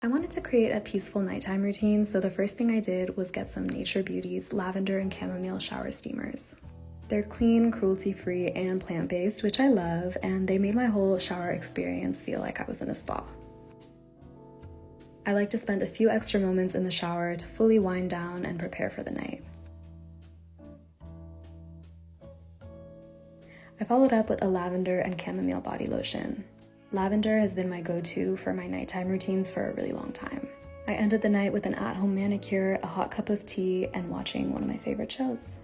I wanted to create a peaceful nighttime routine, so the first thing I did was get some Nature Beauty's lavender and chamomile shower steamers. They're clean, cruelty-free, and plant-based, which I love, and they made my whole shower experience feel like I was in a spa. I like to spend a few extra moments in the shower to fully wind down and prepare for the night. I followed up with a lavender and chamomile body lotion. Lavender has been my go-to for my nighttime routines for a really long time. I ended the night with an at-home manicure, a hot cup of tea, and watching one of my favorite shows.